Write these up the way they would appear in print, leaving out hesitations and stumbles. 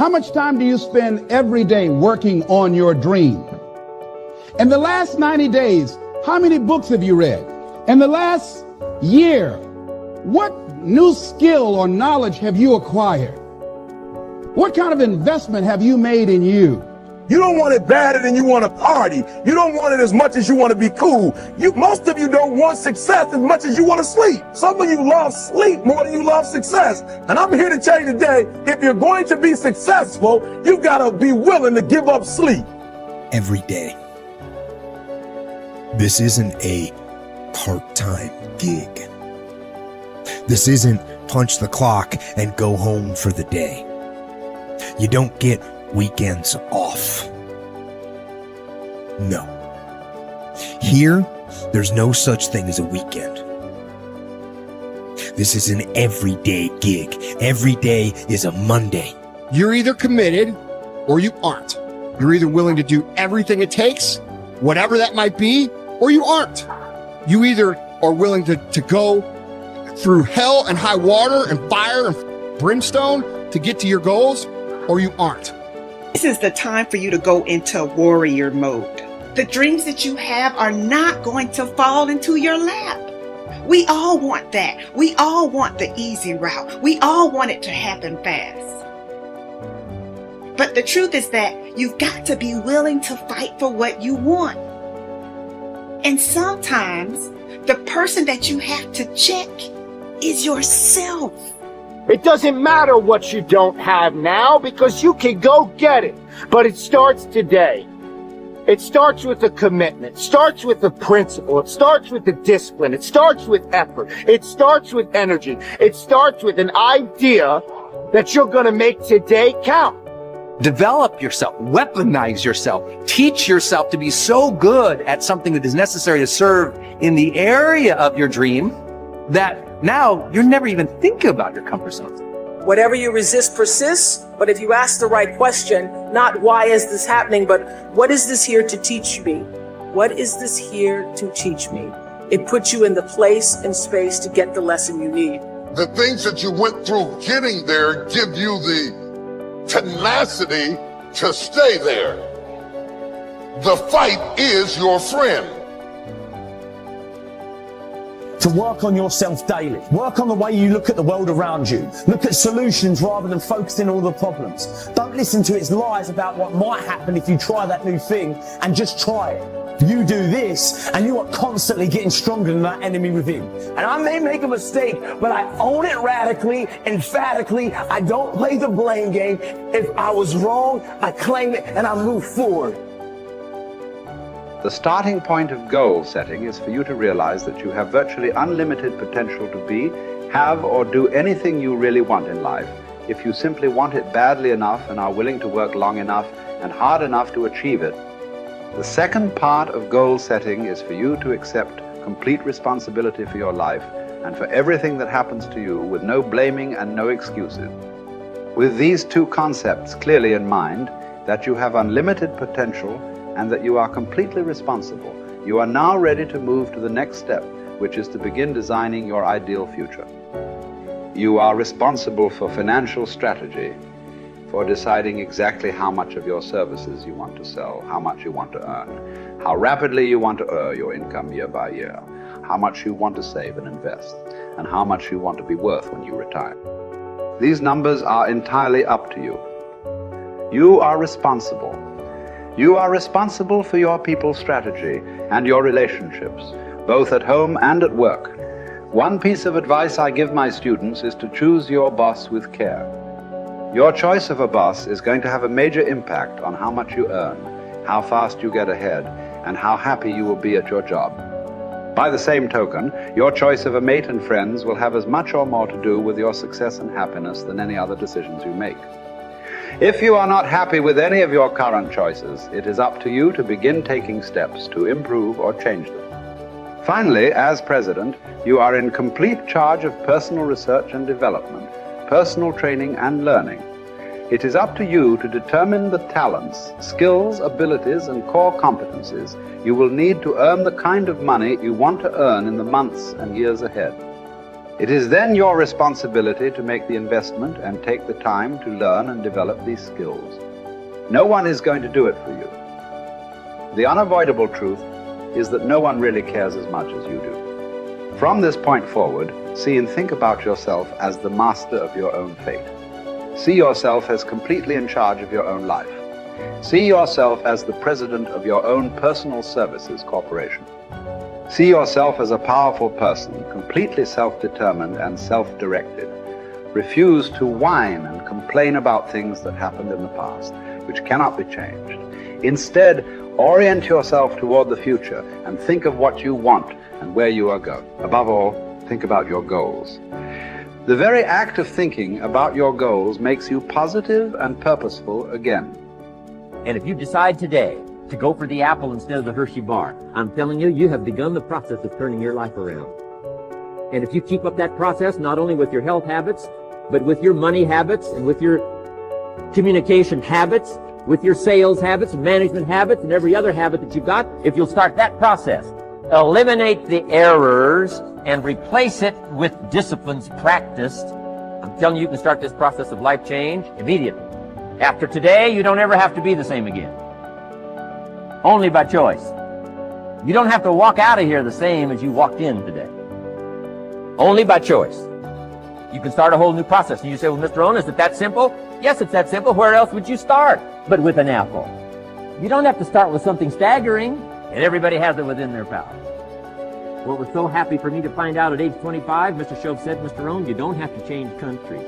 How much time do you spend every day working on your dream? In the last 90 days, how many books have you read? In the last year, what new skill or knowledge have you acquired? What kind of investment have you made in you? You don't want it badder than you want to party. You don't want it as much as you want to be cool. Most of you don't want success as much as you want to sleep. Some of you love sleep more than you love success. And I'm here to tell you today, if you're going to be successful, you've got to be willing to give up sleep. Every day. This isn't a part-time gig. This isn't punch the clock and go home for the day. You don't get weekends off. No. Here, there's no such thing as a weekend. This is an everyday gig. Every day is a Monday. You're either committed or you aren't. You're either willing to do everything it takes, whatever that might be, or you aren't. You either are willing to go through hell and high water and fire and brimstone to get to your goals, or you aren't. This is the time for you to go into warrior mode. The dreams that you have are not going to fall into your lap. We all want that. We all want the easy route. We all want it to happen fast. But the truth is that you've got to be willing to fight for what you want. And sometimes the person that you have to check is yourself. It doesn't matter what you don't have now because you can go get it. But it starts today. It starts with a commitment. It starts with a principle. It starts with the discipline. It starts with effort. It starts with energy. It starts with an idea that you're going to make today count. Develop yourself, weaponize yourself, teach yourself to be so good at something that is necessary to serve in the area of your dream that now you're never even thinking about your comfort zone. Whatever you resist persists, but if you ask the right question, not why is this happening, but what is this here to teach me? What is this here to teach me? It puts you in the place and space to get the lesson you need. The things that you went through getting there give you the tenacity to stay there. The fight is your friend. To work on yourself daily. Work on the way you look at the world around you. Look at solutions rather than focusing on all the problems. Don't listen to its lies about what might happen if you try that new thing, and just try it. You do this and you are constantly getting stronger than that enemy within. And I may make a mistake, but I own it radically, emphatically. I don't play the blame game. If I was wrong, I claim it and I move forward. The starting point of goal setting is for you to realize that you have virtually unlimited potential to be, have, or do anything you really want in life if you simply want it badly enough and are willing to work long enough and hard enough to achieve it. The second part of goal setting is for you to accept complete responsibility for your life and for everything that happens to you with no blaming and no excuses. With these two concepts clearly in mind, that you have unlimited potential and that you are completely responsible, you are now ready to move to the next step, which is to begin designing your ideal future. You are responsible for financial strategy, for deciding exactly how much of your services you want to sell, how much you want to earn, how rapidly you want to earn your income year by year, how much you want to save and invest, and how much you want to be worth when you retire. These numbers are entirely up to you. You are responsible. You are responsible for your people's strategy and your relationships, both at home and at work. One piece of advice I give my students is to choose your boss with care. Your choice of a boss is going to have a major impact on how much you earn, how fast you get ahead, and how happy you will be at your job. By the same token, your choice of a mate and friends will have as much or more to do with your success and happiness than any other decisions you make. If you are not happy with any of your current choices, it is up to you to begin taking steps to improve or change them. Finally, as president, you are in complete charge of personal research and development, personal training and learning. It is up to you to determine the talents, skills, abilities, and core competencies you will need to earn the kind of money you want to earn in the months and years ahead. It is then your responsibility to make the investment and take the time to learn and develop these skills. No one is going to do it for you. The unavoidable truth is that no one really cares as much as you do. From this point forward, see and think about yourself as the master of your own fate. See yourself as completely in charge of your own life. See yourself as the president of your own personal services corporation. See yourself as a powerful person, completely self-determined and self-directed. Refuse to whine and complain about things that happened in the past, which cannot be changed. Instead, orient yourself toward the future and think of what you want and where you are going. Above all, think about your goals. The very act of thinking about your goals makes you positive and purposeful again. And if you decide today to go for the apple instead of the Hershey bar, I'm telling you, you have begun the process of turning your life around. And if you keep up that process, not only with your health habits, but with your money habits and with your communication habits, with your sales habits, management habits, and every other habit that you've got, if you'll start that process, eliminate the errors and replace it with disciplines practiced, I'm telling you, you can start this process of life change immediately. After today, you don't ever have to be the same again. Only by choice. You don't have to walk out of here the same as you walked in today. Only by choice. You can start a whole new process. And you say, well, Mr. Owen, is it that simple? Yes, it's that simple. Where else would you start but with an apple? You don't have to start with something staggering, and everybody has it within their power. What was so happy for me to find out at age 25, Mr. Shove said, Mr. Owen, you don't have to change countries.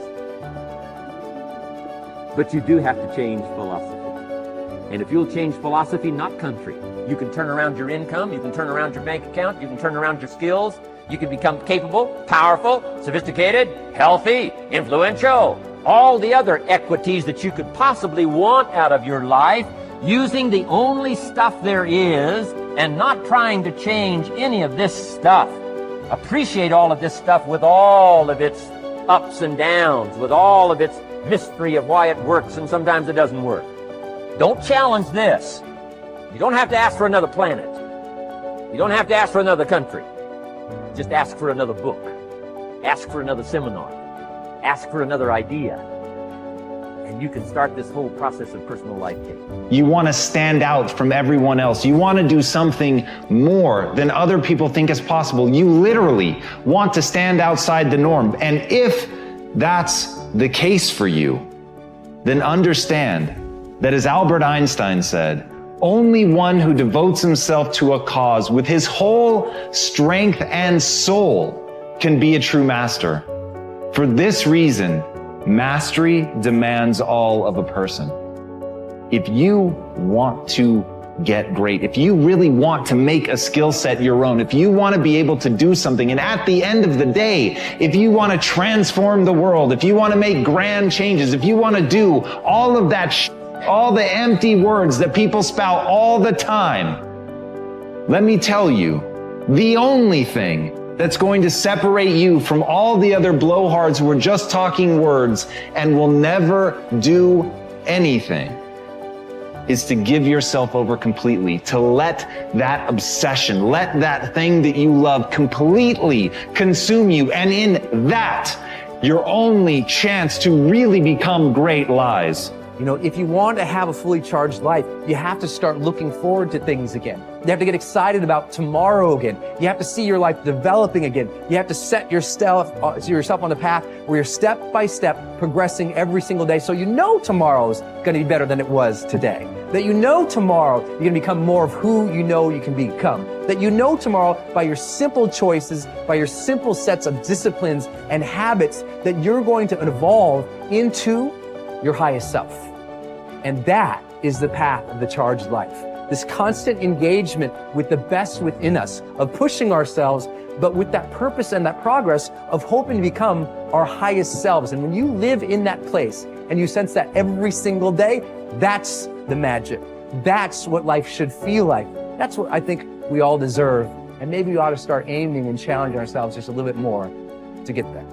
But you do have to change philosophy. And if you'll change philosophy, not country, you can turn around your income, you can turn around your bank account, you can turn around your skills, you can become capable, powerful, sophisticated, healthy, influential, all the other equities that you could possibly want out of your life, using the only stuff there is and not trying to change any of this stuff. Appreciate all of this stuff with all of its ups and downs, with all of its mystery of why it works and sometimes it doesn't work. Don't challenge this. You don't have to ask for another planet. You don't have to ask for another country. Just ask for another book. Ask for another seminar. Ask for another idea. And you can start this whole process of personal life change. You want to stand out from everyone else. You want to do something more than other people think is possible. You literally want to stand outside the norm. And if that's the case for you, then understand that, as Albert Einstein said, only one who devotes himself to a cause with his whole strength and soul can be a true master. For this reason, mastery demands all of a person. If you want to get great, if you really want to make a skill set your own, if you want to be able to do something, and at the end of the day, if you want to transform the world, if you want to make grand changes, if you want to do all of that all the empty words that people spout all the time, let me tell you, the only thing that's going to separate you from all the other blowhards who are just talking words and will never do anything is to give yourself over completely, to let that obsession, let that thing that you love completely consume you. And in that, your only chance to really become great lies. You know, if you want to have a fully charged life, you have to start looking forward to things again. You have to get excited about tomorrow again. You have to see your life developing again. You have to set yourself on the path where you're step by step progressing every single day, so you know tomorrow's going to be better than it was today. That you know tomorrow you're going to become more of who you know you can become. That you know tomorrow by your simple choices, by your simple sets of disciplines and habits, that you're going to evolve into your highest self. And that is the path of the charged life. This constant engagement with the best within us, of pushing ourselves, but with that purpose and that progress of hoping to become our highest selves. And when you live in that place and you sense that every single day, that's the magic. That's what life should feel like. That's what I think we all deserve. And maybe we ought to start aiming and challenging ourselves just a little bit more to get there.